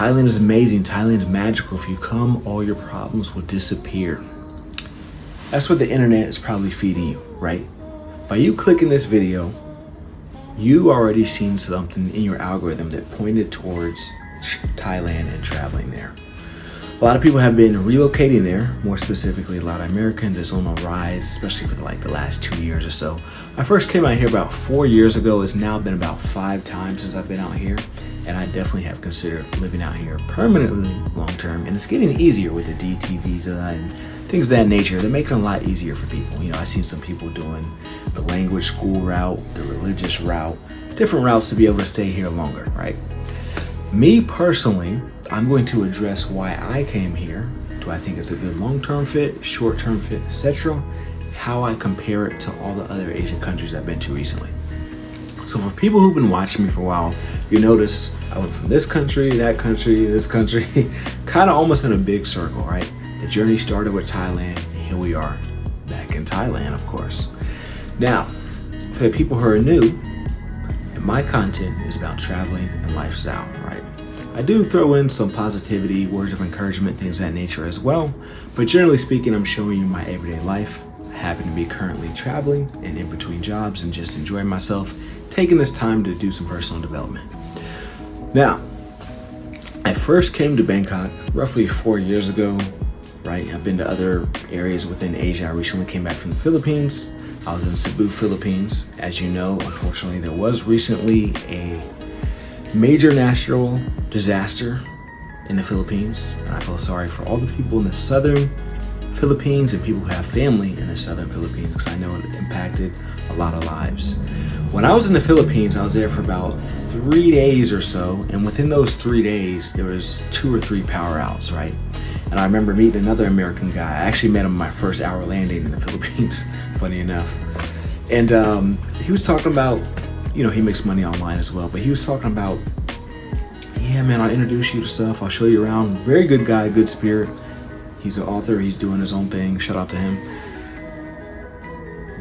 Thailand is amazing. Thailand's magical. If you come, all your problems will disappear. That's what the internet is probably feeding you, right? By you clicking this video, you already seen something in your algorithm that pointed towards Thailand and traveling there. A lot of people have been relocating there, more specifically a lot of Americans. It's on a rise, especially for the last 2 years or so. I first came out here about 4 years ago. It's now been about 5 times since I've been out here, and I definitely have considered living out here permanently long-term, and it's getting easier with the DT visa and things of that nature. They're making it a lot easier for people. You know, I've seen some people doing the language school route, the religious route, different routes to be able to stay here longer, right? Me personally, I'm going to address why I came here. Do I think it's a good long-term fit, short-term fit, etc.? How I compare it to all the other Asian countries I've been to recently. So for people who've been watching me for a while, you notice I went from this country, that country, this country, kind of almost in a big circle, right? The journey started with Thailand, and here we are, back in Thailand, of course. Now, for the people who are new, my content is about traveling and lifestyle, right? I do throw in some positivity, words of encouragement, things of that nature as well. But generally speaking, I'm showing you my everyday life. I happen to be currently traveling and in between jobs and just enjoying myself, taking this time to do some personal development. Now, I first came to Bangkok roughly 4 years ago, right? I've been to other areas within Asia. I recently came back from the Philippines. I was in Cebu, Philippines. As you know, unfortunately, there was recently a major natural disaster in the Philippines. And I feel sorry for all the people in the southern Philippines and people who have family in the southern Philippines, because I know it impacted a lot of lives. When I was in the Philippines, I was there for about 3 days or so. And within those 3 days, there was 2 or 3 power outs, right? And I remember meeting another American guy. I actually met him my first hour landing in the Philippines, funny enough. And he was talking about, you know, he makes money online as well, but he was talking about, yeah, man, I'll introduce you to stuff. I'll show you around. Very good guy, good spirit. He's an author. He's doing his own thing. Shout out to him.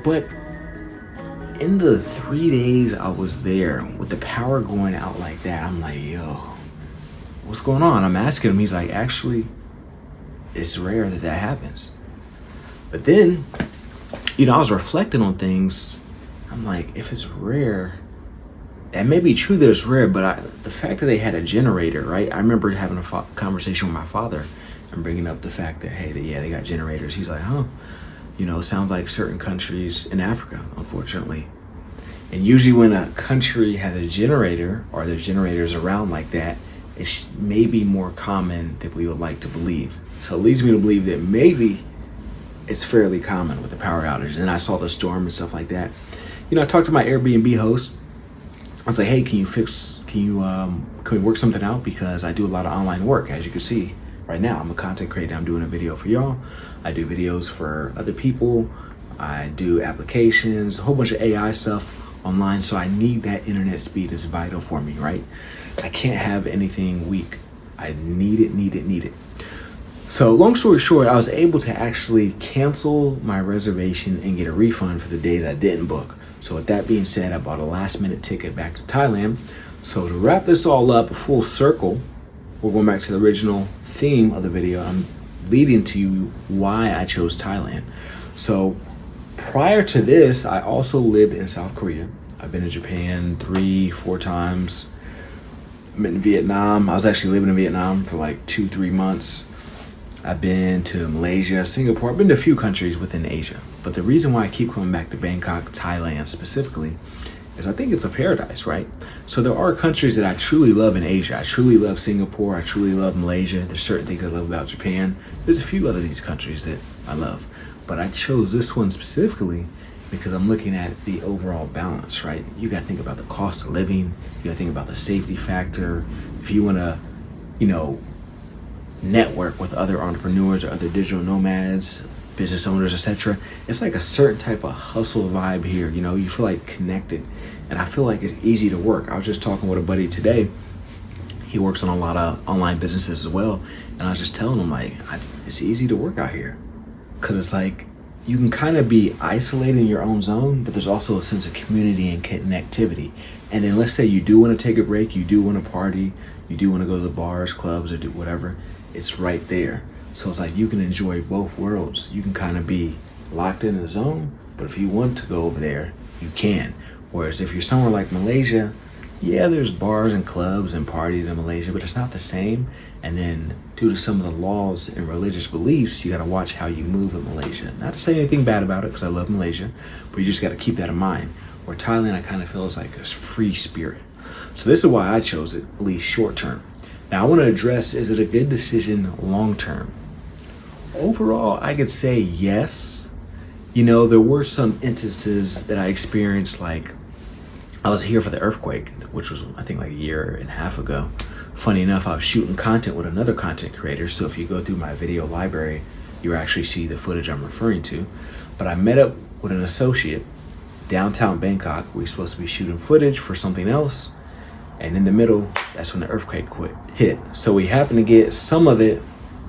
But in the 3 days I was there, with the power going out like that, I'm like, yo, what's going on? I'm asking him. He's like, actually, it's rare that that happens. But then, you know, I was reflecting on things. I'm like, if it's rare, it may be true that it's rare, but the fact that they had a generator, right? I remember having a conversation with my father and bringing up the fact that, hey, they got generators. He's like, huh? You know, sounds like certain countries in Africa, unfortunately. And usually when a country has a generator or there's generators around like that, it may be more common than we would like to believe. So it leads me to believe that maybe it's fairly common with the power outage. And I saw the storm and stuff like that. You know, I talked to my Airbnb host. I was like, hey, can we work something out? Because I do a lot of online work, as you can see right now. I'm a content creator. I'm doing a video for y'all. I do videos for other people. I do applications, a whole bunch of AI stuff online. So I need that internet speed. It's vital for me, right? I can't have anything weak. I need it. So long story short, I was able to actually cancel my reservation and get a refund for the days I didn't book. So with that being said, I bought a last minute ticket back to Thailand. So to wrap this all up, full circle, we're going back to the original theme of the video. I'm leading to you why I chose Thailand. So prior to this, I also lived in South Korea. I've been in Japan 3-4 times. I'm in Vietnam. I was actually living in Vietnam for like 2-3 months. I've been to Malaysia, Singapore. I've been to a few countries within Asia. But the reason why I keep coming back to Bangkok, Thailand specifically, is I think it's a paradise, right? So there are countries that I truly love in Asia. I truly love Singapore. I truly love Malaysia. There's certain things I love about Japan. There's a few other these countries that I love. But I chose this one specifically because I'm looking at the overall balance, right? You got to think about the cost of living. You got to think about the safety factor. If you want to, you know, network with other entrepreneurs or other digital nomads, business owners, etc. It's like a certain type of hustle vibe here. You know, you feel like connected, and I feel like it's easy to work. I was just talking with a buddy today. He works on a lot of online businesses as well, and I was just telling him like, it's easy to work out here, because it's like you can kind of be isolated in your own zone, but there's also a sense of community and connectivity. And then let's say you do want to take a break, you do want to party, you do want to go to the bars, clubs, or do whatever, it's right there. So it's like you can enjoy both worlds. You can kind of be locked in the zone, but if you want to go over there, you can. Whereas if you're somewhere like Malaysia, yeah, there's bars and clubs and parties in Malaysia, but it's not the same. And then due to some of the laws and religious beliefs, you got to watch how you move in Malaysia. Not to say anything bad about it, because I love Malaysia, but you just got to keep that in mind. Where Thailand, I kind of feel is like a free spirit. So this is why I chose it, at least short term. Now I want to address, is it a good decision long term? Overall, I could say yes. You know, there were some instances that I experienced, like I was here for the earthquake, which was I think like a year and a half ago. Funny enough, I was shooting content with another content creator, so if you go through my video library, you actually see the footage I'm referring to. But I met up with an associate downtown Bangkok. We were supposed to be shooting footage for something else, and in the middle, that's when the earthquake hit. So we happened to get some of it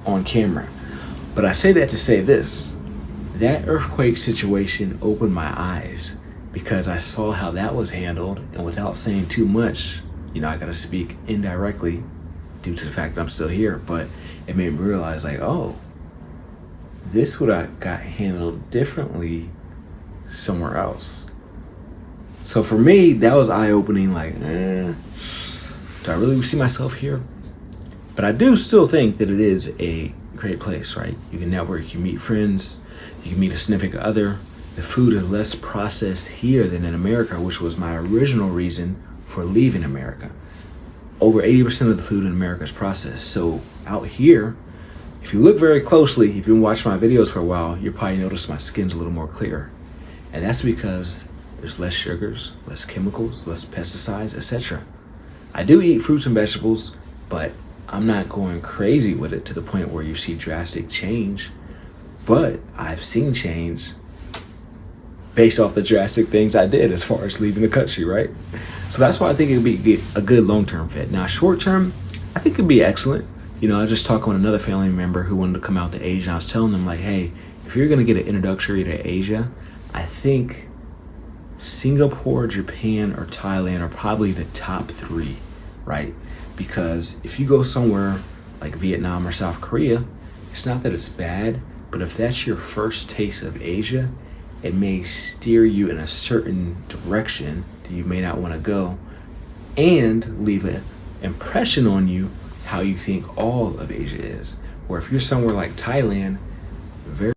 on camera. But I say that to say this, that earthquake situation opened my eyes, because I saw how that was handled, and without saying too much, you know, I gotta speak indirectly due to the fact that I'm still here, but it made me realize like, oh, this would have got handled differently somewhere else. So for me, that was eye-opening, like, do I really see myself here? But I do still think that it is a great place, right? You can network, you can meet friends, you can meet a significant other. The food is less processed here than in America, which was my original reason for leaving America. Over 80% of the food in America is processed. So out here, if you look very closely, if you've been watching my videos for a while, you'll probably notice my skin's a little more clear. And that's because there's less sugars, less chemicals, less pesticides, etc. I do eat fruits and vegetables, but I'm not going crazy with it to the point where you see drastic change. But I've seen change based off the drastic things I did as far as leaving the country, right? So that's why I think it would be a good long-term fit. Now, short-term, I think it'd be excellent. You know, I just talked with another family member who wanted to come out to Asia, and I was telling them like, hey, if you're gonna get an introductory to Asia, I think Singapore, Japan, or Thailand are probably the top 3, right? Because if you go somewhere like Vietnam or South Korea, it's not that it's bad, but if that's your first taste of Asia, it may steer you in a certain direction that you may not want to go, and leave an impression on you how you think all of Asia is. Or if you're somewhere like Thailand, very